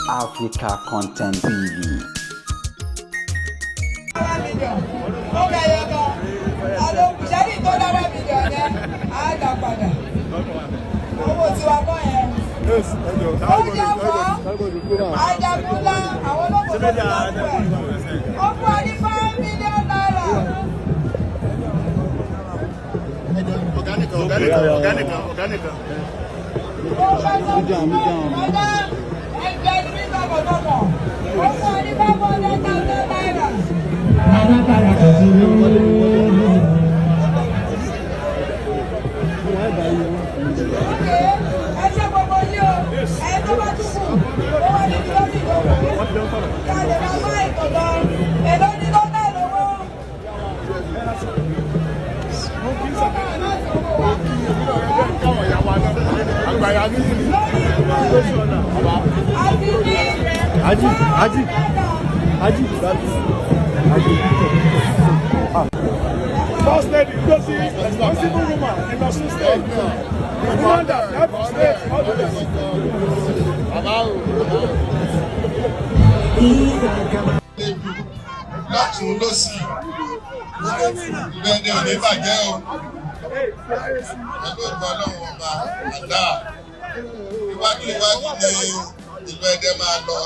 Africa Content TV. First lady, because she is a responsible woman in Osun State. The woman that helps the state all the láti olóòsì ìgbẹ́ni òní bàjẹ́ o ẹgbẹ́ ìgbà ọlọ́run ọba àdá iwájú ni ìlú Ẹdẹ máa lọ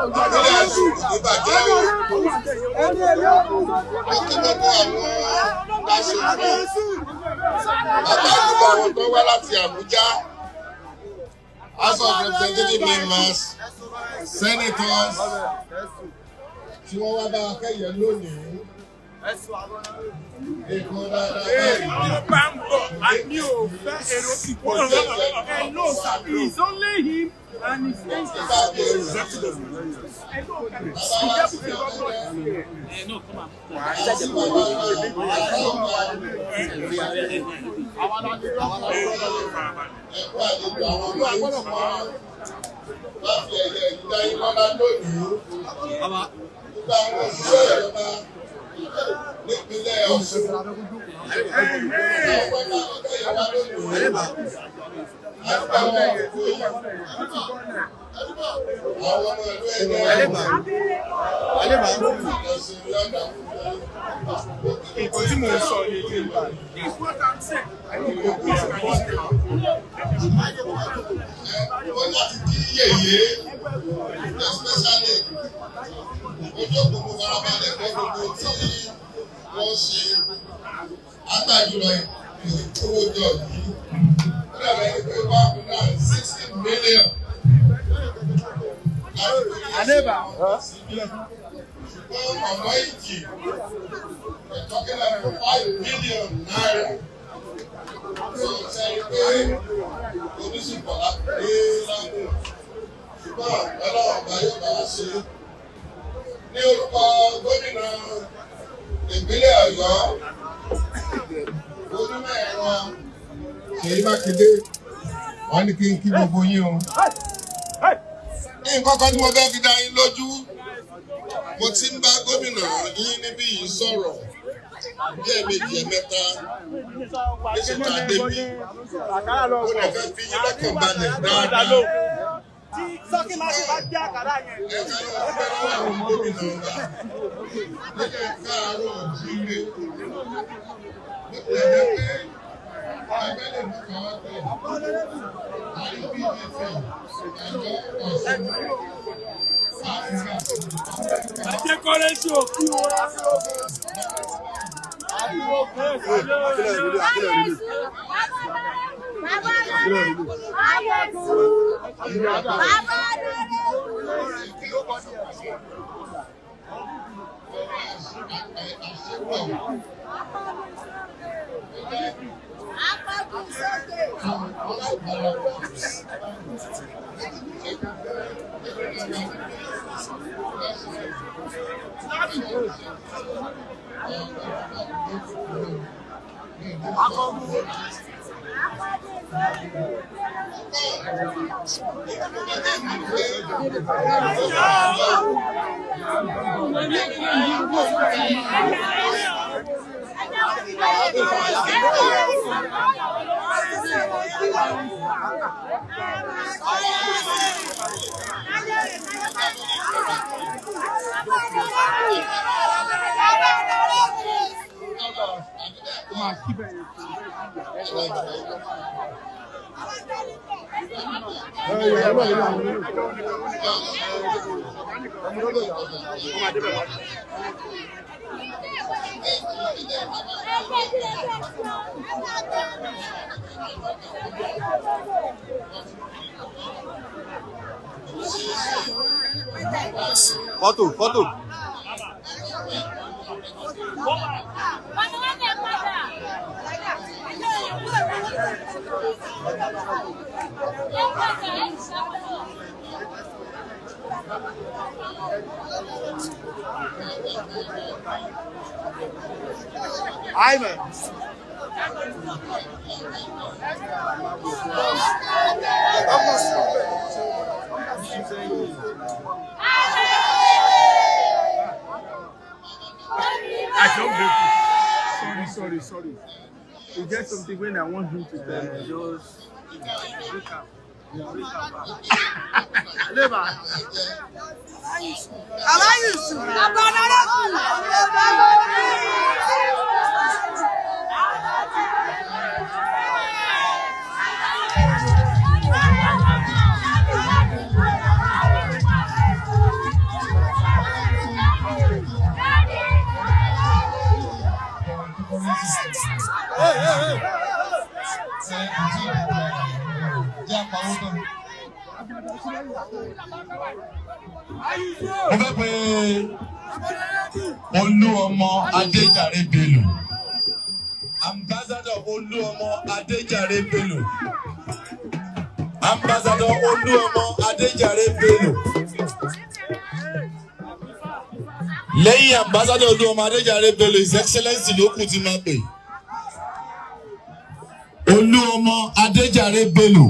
ìpínlẹ̀ Ọ̀ṣun òní bàjẹ́ o lókèlókè àwọn aṣòfin bàbá àdúgbò àwọn tó wá láti Àbújá House of Representative members senators tí wọ́n wá bá akẹ́yẹ lónìí. Èkó dáadáa báyìí. ọ̀rọ̀ bá ń bọ̀ àní ò fẹ́ èrò ti pọ̀ ẹ̀ ló sàbí it's only him and his friends. Wọ́n fi ẹ̀yẹ ìdá ìlọ́lá lónìí. Nígbà àwọn òṣìṣẹ́ ìjọba nípínlẹ̀ Ọ̀ṣun. Àwọn ọmọ ìlú Nǹkan tí mò ń sọ ni wọ́n láti kí yèyé especially ojú òkùnkùn farabalẹ̀ fún gbogbo tí wọ́n ṣe àgbàjùlọ ìkówójọ yìí ó dàbẹ̀ pé 160 million. Aneba. Ọ̀nà ìjì talking about 5 million naira. So ṣe pé oníṣùpọ̀ láti gbé lágùn. Ṣùgbọ́n ọlọ́run ọba yóò bá wa ṣe. Ní orúkọ gómìnà ìpínlẹ̀ Ọ̀yọ́, onímọ̀ ẹ̀rọ Ṣèyí Mákindé, wọ́n ní kí n kí gbogbo yín o. Nǹkan kan tí mo fẹ́ fi dá yín lójú, mo ti ń bá gómìnà yín níbí yìí sọ̀rọ̀ bí ẹ̀ẹ̀mejì ẹ̀mẹ́ta níṣẹ́ tá a débi. Ó lè fẹ́ fi yín lọ́kàn balẹ̀ dáadáa. tí sọ́kì máa ṣe bá dé àkàrà yẹn. Ẹ̀ka ló ń bẹ̀rẹ̀ wà ní gómìnà ọ̀gá. Nígbà káàárọ̀ jíire. Nígbà jẹ́ pé ẹgbẹ́ lè mú kàwá pé àrí PDP ẹ̀jọ́ Ọ̀ṣun Áfíríkà. Àjẹkọ́lẹ́ ṣe òkú wọn. Foto. Ivan. Sorry. You get something when I want him to tell me. Just break up. Olúọmọ Adéjàre Bello. Ambassador Olúọmọ Adéjàre Bello. Ambassador Olúọmọ Adéjàre Bello. Lẹ́yìn Ambassador Olúọmọ Adéjàre Bello, His Excellency ló kù tí máa pè. Olúọmọ Adéjàre Bello.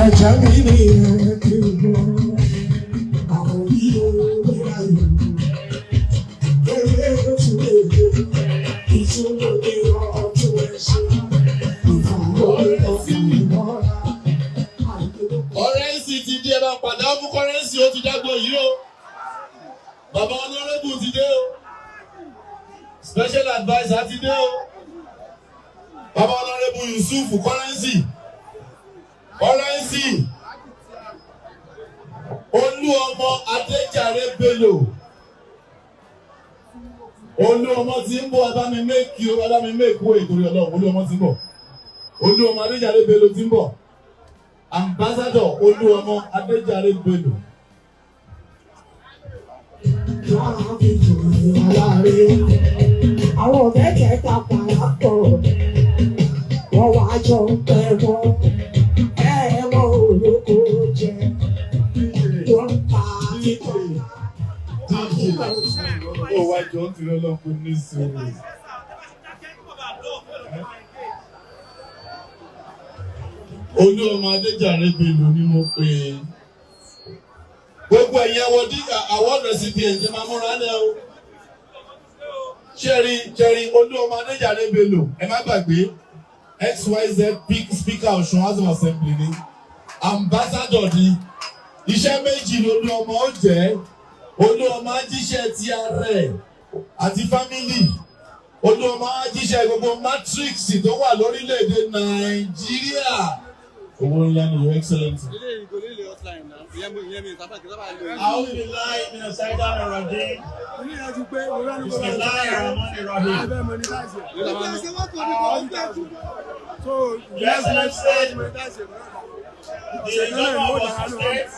Ẹ̀jẹ̀ mi ni ẹ̀kí lọ, àwọn bí olóra yìí. Eré oṣù èdè, ìṣòro ní ọjọ́ ẹ̀ṣẹ̀. Ìfowópamọ́ ọ̀sán ìmọ̀ra. Kọ́rẹ́nsì ti di ẹ̀bá padà fún kọ́rẹ́nsì ó ti dágbò yìí o. Bàbá Honorable ti dé o. Special adviser ti dé o. Bàbá Honorable Yusuf kọ́rẹ́nsì. Kọ́rẹ́nsì. Olúọmọ Adéjàre Bello. Olúọmọ ti ń bọ̀ ẹ bá mi méèkì o, ẹ bá mi méèkì o ètò Ọlọ́run. Olúọmọ ti ń bọ̀. Olúọmọ Adéjàre Bello ti ń bọ̀. Ambassador Olúọmọ Adéjàre Bello. Àwọn mẹ́tẹ̀ẹ̀ta parapọ̀, wọ́n wá jọ pẹ̀wọ́, ẹ̀wọ̀n olóko jẹ, wọ́n pa títọ̀. Ó wá jọ ń tiri Ọlọ́run ní sùúrù. Olúọmọ Adéjàre Bello ni mo pè é. Gbogbo ẹ̀yin award recipient ẹ máa múra lẹ́ o. Ṣẹ́rí Olúọmọ Adéjàre Bello ẹ má gbàgbé XYZ Speaker Osun House of Assembly ni. Ambassador ni. Iṣẹ́ méjì l'Olúọmọ ó jẹ́. Olúọmọ á jíṣẹ́ ti ara ẹ̀ àti family. Olúọmọ á jíṣẹ́ gbogbo matrix tó wà lórílẹ̀‐èdè Nàìjíríà. Owó ńlá ni Your Excellency. أعوذ بالله من الشيطان الرجيم. بسم الله الرحمن الرحيم.